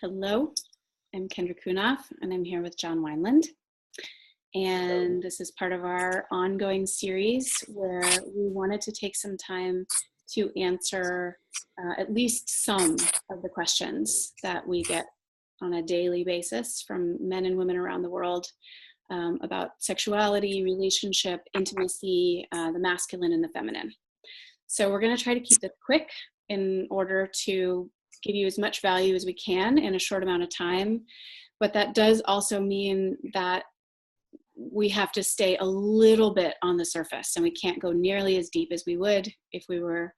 Hello, I'm Kendra Cunov, and I'm here with John Wineland. And this is part of our ongoing series where we wanted to take some time to answer at least some of the questions that we get on a daily basis from men and women around the world about sexuality, relationship, intimacy, the masculine and the feminine. So we're going to try to keep this quick in order to give you as much value as we can in a short amount of time. But that does also mean that we have to stay a little bit on the surface, and we can't go nearly as deep as we would if we were,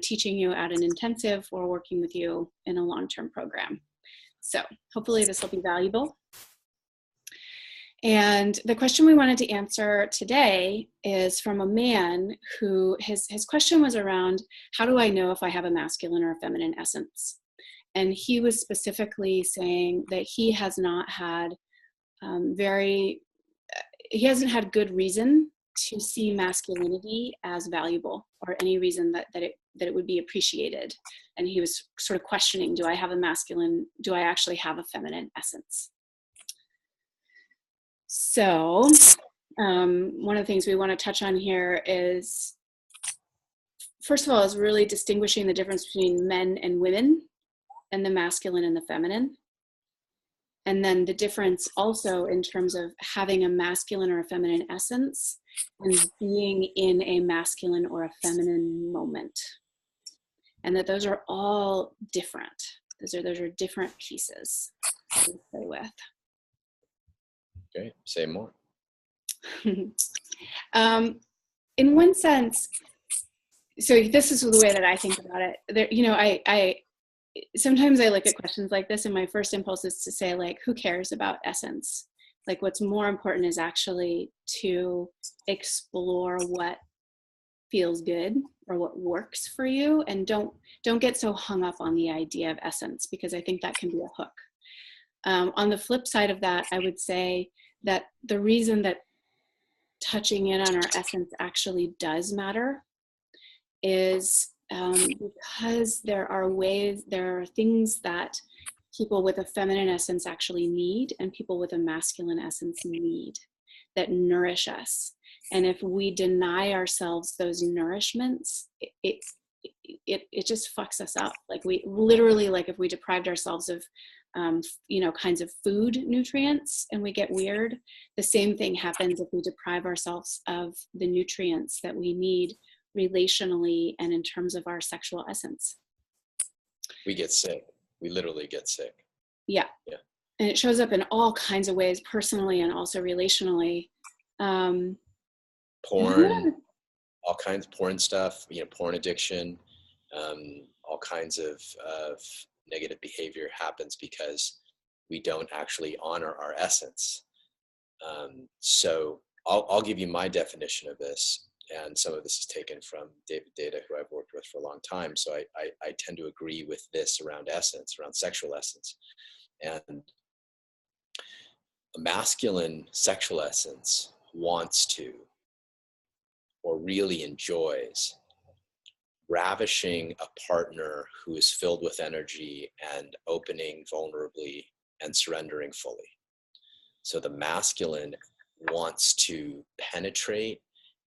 teaching you at an intensive or working with you in a long-term program. So hopefully this will be valuable. And the question we wanted to answer today is from a man who his question was around, how do I know if I have a masculine or a feminine essence? And he was specifically saying that he has not had he hasn't had good reason to see masculinity as valuable or any reason that it would be appreciated. And he was sort of questioning, do I have a masculine, do I actually have a feminine essence? So one of the things we want to touch on here is, first of all, is really distinguishing the difference between men and women and the masculine and the feminine. And then the difference also in terms of having a masculine or a feminine essence and being in a masculine or a feminine moment. And that those are all different. Those are different pieces to play with. Okay, say more. In one sense, so this is the way that I think about it. There, I sometimes I look at questions like this, and my first impulse is to say, like, who cares about essence? Like, what's more important is actually to explore what feels good or what works for you, and don't get so hung up on the idea of essence, because I think that can be a hook. On the flip side of that, I would say that the reason that touching in on our essence actually does matter is because there are things that people with a feminine essence actually need and people with a masculine essence need that nourish us. And if we deny ourselves those nourishments, it just fucks us up. Like we literally, like if we deprived ourselves of kinds of food nutrients and we get weird, the same thing happens if we deprive ourselves of the nutrients that we need relationally and in terms of our sexual essence. We get sick. We literally get sick. Yeah. And it shows up in all kinds of ways, personally and also relationally. Porn, all kinds of porn stuff, porn addiction, all kinds of negative behavior happens because we don't actually honor our essence. So I'll give you my definition of this, and some of this is taken from David Data, who I've worked with for a long time. So I tend to agree with this around essence, around sexual essence. And a masculine sexual essence wants to, or really enjoys, ravishing a partner who is filled with energy and opening vulnerably and surrendering fully. So the masculine wants to penetrate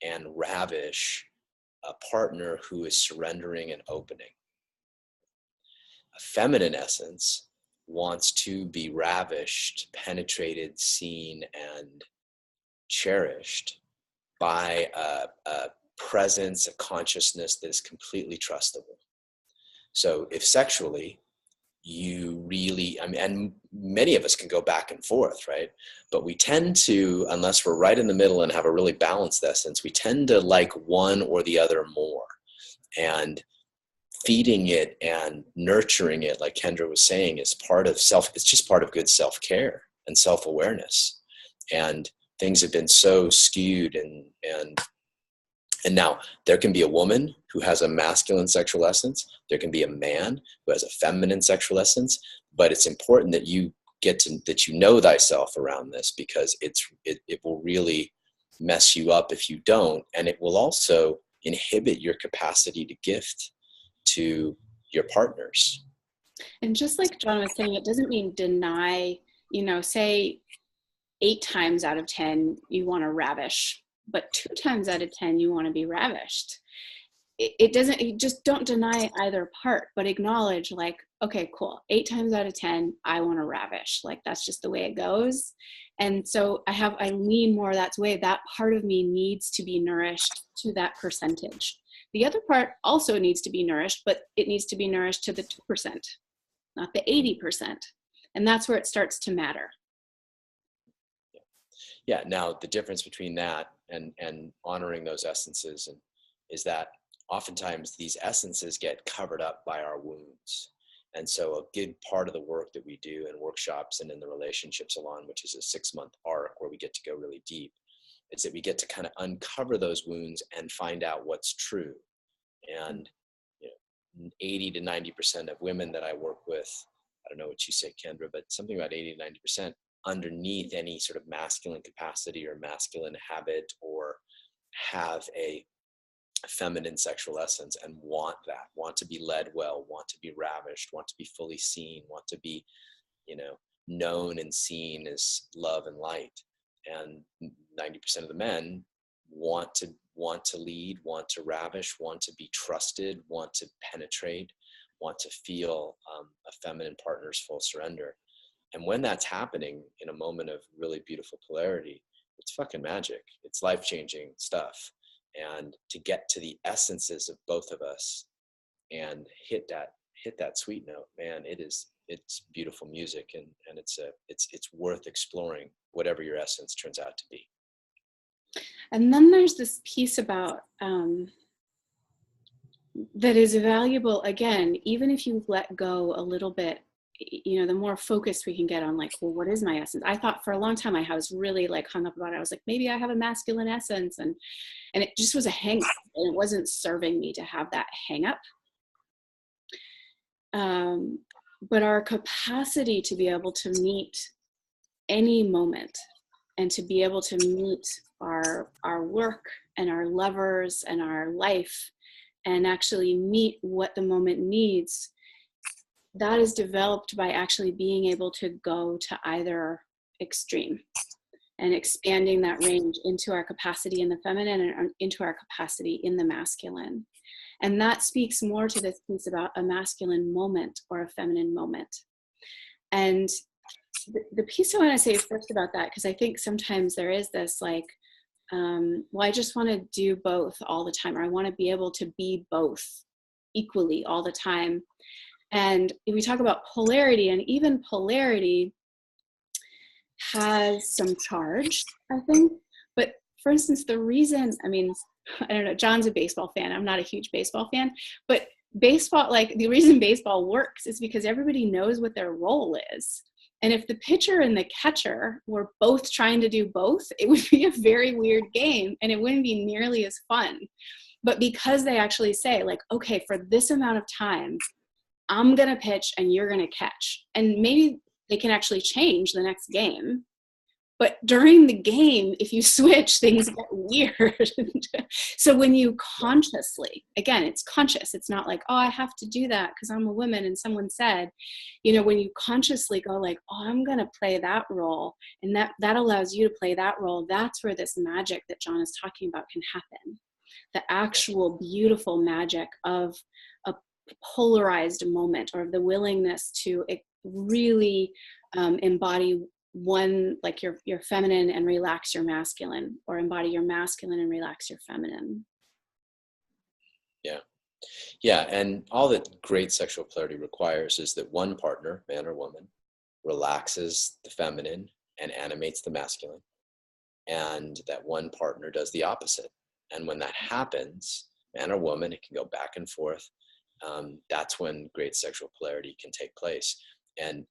and ravish a partner who is surrendering and opening. A feminine essence wants to be ravished, penetrated, seen, and cherished by a presence, a consciousness that is completely trustable. So if sexually you really, and many of us can go back and forth, right? But we tend to, unless we're right in the middle and have a really balanced essence, we tend to like one or the other more. And feeding it and nurturing it, like Kendra was saying, is part of it's just part of good self-care and self-awareness. And things have been so skewed and now there can be a woman who has a masculine sexual essence. There can be a man who has a feminine sexual essence, but it's important that you that you know thyself around this, because it will really mess you up if you don't. And it will also inhibit your capacity to gift to your partners. And just like John was saying, it doesn't mean deny, say 8 times out of 10, you want to ravish, but 2 times out of 10, you want to be ravished. It doesn't, you just don't deny either part, but acknowledge like, okay, cool. 8 times out of 10, I want to ravish. Like, that's just the way it goes. And so I lean more that way. That part of me needs to be nourished to that percentage. The other part also needs to be nourished, but it needs to be nourished to the 2%, not the 80%. And that's where it starts to matter. Yeah. Now the difference between that and honoring those essences is that oftentimes these essences get covered up by our wounds. And so a good part of the work that we do in workshops and in the Relationship Salon, which is a 6-month arc where we get to go really deep, is that we get to kind of uncover those wounds and find out what's true. And 80 to 90% of women that I work with, I don't know what you say, Kendra, but something about 80 to 90% underneath any sort of masculine capacity or masculine habit, or have a feminine sexual essence and want to be led well, want to be ravished, want to be fully seen, want to be, known and seen as love and light. And 90% of the men want to lead, want to ravish, want to be trusted, want to penetrate, want to feel a feminine partner's full surrender. And when that's happening in a moment of really beautiful polarity, it's fucking magic. It's life-changing stuff. And to get to the essences of both of us and hit that sweet note, man, it's beautiful music, and it's worth exploring whatever your essence turns out to be. And then there's this piece about that is valuable, again, even if you let go a little bit, the more focused we can get on like, well, what is my essence? I thought for a long time I was really like hung up about it. I was like, maybe I have a masculine essence, and it just was a hang up, and it wasn't serving me to have that hang up. But our capacity to be able to meet any moment, and to be able to meet our work and our lovers and our life, and actually meet what the moment needs, that is developed by actually being able to go to either extreme and expanding that range into our capacity in the feminine and into our capacity in the masculine. And that speaks more to this piece about a masculine moment or a feminine moment. And the piece I want to say first about that, because I think sometimes there is this like, well, I just want to do both all the time, or I want to be able to be both equally all the time. And we talk about polarity, and even polarity has some charge, I think. But for instance, the reason, I don't know, John's a baseball fan. I'm not a huge baseball fan, but baseball, like the reason baseball works is because everybody knows what their role is. And if the pitcher and the catcher were both trying to do both, it would be a very weird game, and it wouldn't be nearly as fun. But because they actually say like, okay, for this amount of time, I'm going to pitch and you're going to catch. And maybe they can actually change the next game. But during the game, if you switch, things get weird. So when you consciously, again, it's conscious. It's not like, oh, I have to do that because I'm a woman and someone said, when you consciously go like, oh, I'm going to play that role, and that allows you to play that role, that's where this magic that John is talking about can happen. The actual beautiful magic of a polarized moment, or the willingness to really embody one, like your feminine and relax your masculine, or embody your masculine and relax your feminine. Yeah. And all that great sexual polarity requires is that one partner, man or woman, relaxes the feminine and animates the masculine, and that one partner does the opposite. And when that happens, man or woman, it can go back and forth. That's when great sexual polarity can take place. And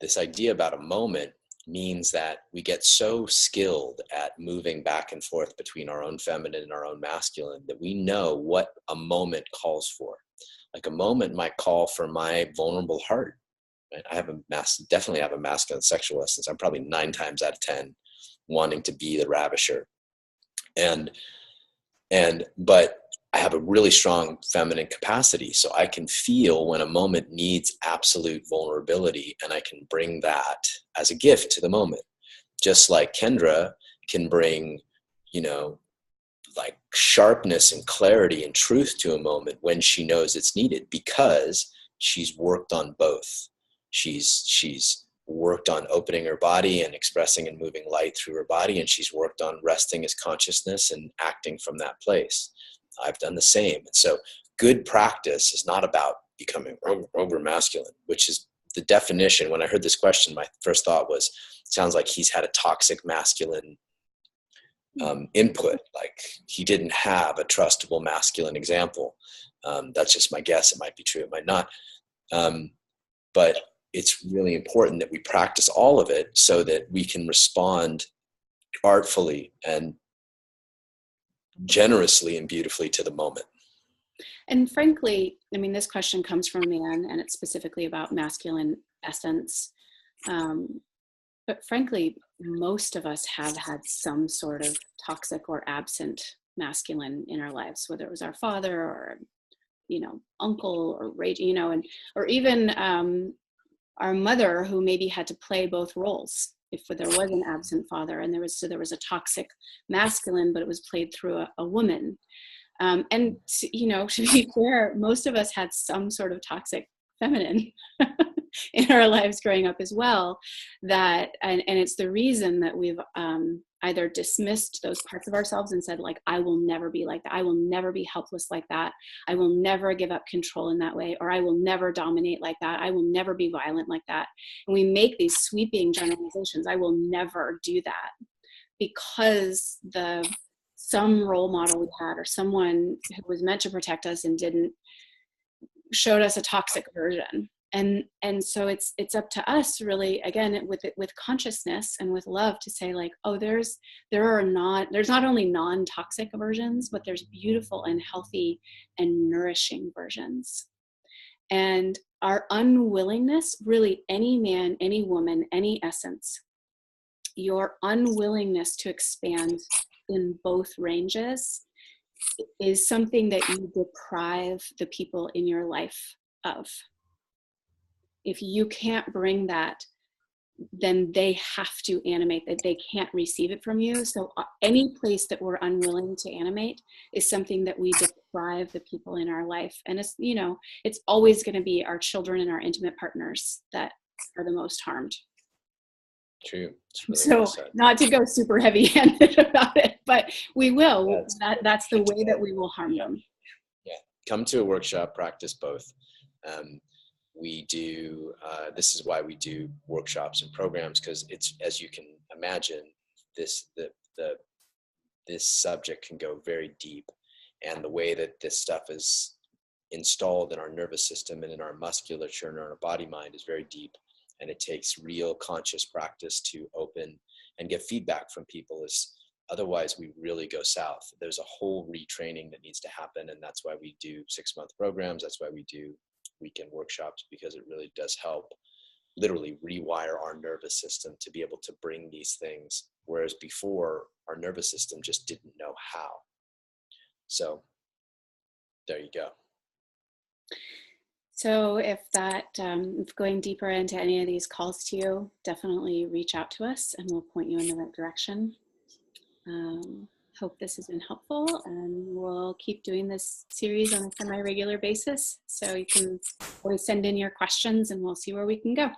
this idea about a moment means that we get so skilled at moving back and forth between our own feminine and our own masculine that we know what a moment calls for. Like a moment might call for my vulnerable heart. Right? I definitely have a masculine sexual essence. I'm probably 9 times out of 10 wanting to be the ravisher. But I have a really strong feminine capacity, so I can feel when a moment needs absolute vulnerability, and I can bring that as a gift to the moment. Just like Kendra can bring, you know, like sharpness and clarity and truth to a moment when she knows it's needed, because she's worked on both. She's worked on opening her body and expressing and moving light through her body, and she's worked on resting as consciousness and acting from that place. I've done the same. And so good practice is not about becoming over masculine, which is the definition. When I heard this question, my first thought was, sounds like he's had a toxic masculine input. Like he didn't have a trustable masculine example. That's just my guess. It might be true, it might not. But it's really important that we practice all of it so that we can respond artfully and generously and beautifully to the moment. And frankly, I mean, this question comes from a man, and it's specifically about masculine essence. But frankly, most of us have had some sort of toxic or absent masculine in our lives, whether it was our father or, you know, uncle or rage, you know, and or even our mother, who maybe had to play both roles. If there was an absent father, and there was a toxic masculine, but it was played through a woman. And you know, to be fair, most of us had some sort of toxic feminine in our lives growing up as well. And it's the reason that we've either dismissed those parts of ourselves and said, like, I will never be like that. I will never be helpless like that. I will never give up control in that way, or I will never dominate like that. I will never be violent like that. And we make these sweeping generalizations. I will never do that, because some role model we had, or someone who was meant to protect us and didn't, showed us a toxic version. And so it's up to us, really, again, with consciousness and with love, to say, like, oh, there's not only non-toxic versions, but there's beautiful and healthy and nourishing versions. And our unwillingness, really, any man, any woman, any essence, your unwillingness to expand in both ranges is something that you deprive the people in your life of. If you can't bring that, then they have to animate that. They can't receive it from you. So any place that we're unwilling to animate is something that we deprive the people in our life. And it's, you know, it's always going to be our children and our intimate partners that are the most harmed. True. Really so well said. Not to go super heavy-handed about it, but we will. That's the way that we will harm them. Yeah. Come to a workshop, practice both. We do, this is why we do workshops and programs, because it's, as you can imagine, this subject can go very deep, and the way that this stuff is installed in our nervous system and in our musculature and our body mind is very deep, and it takes real conscious practice to open and get feedback from people. Otherwise we really go south. There's a whole retraining that needs to happen, and that's why we do 6-month programs. That's why we do weekend workshops, because it really does help literally rewire our nervous system to be able to bring these things, whereas before our nervous system just didn't know how. So there you go. So if going deeper into any of these calls to you, definitely reach out to us and we'll point you in the right direction. Hope this has been helpful, and we'll keep doing this series on a semi-regular basis. So you can always send in your questions and we'll see where we can go.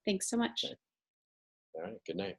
Thanks so much. Okay. All right. Good night.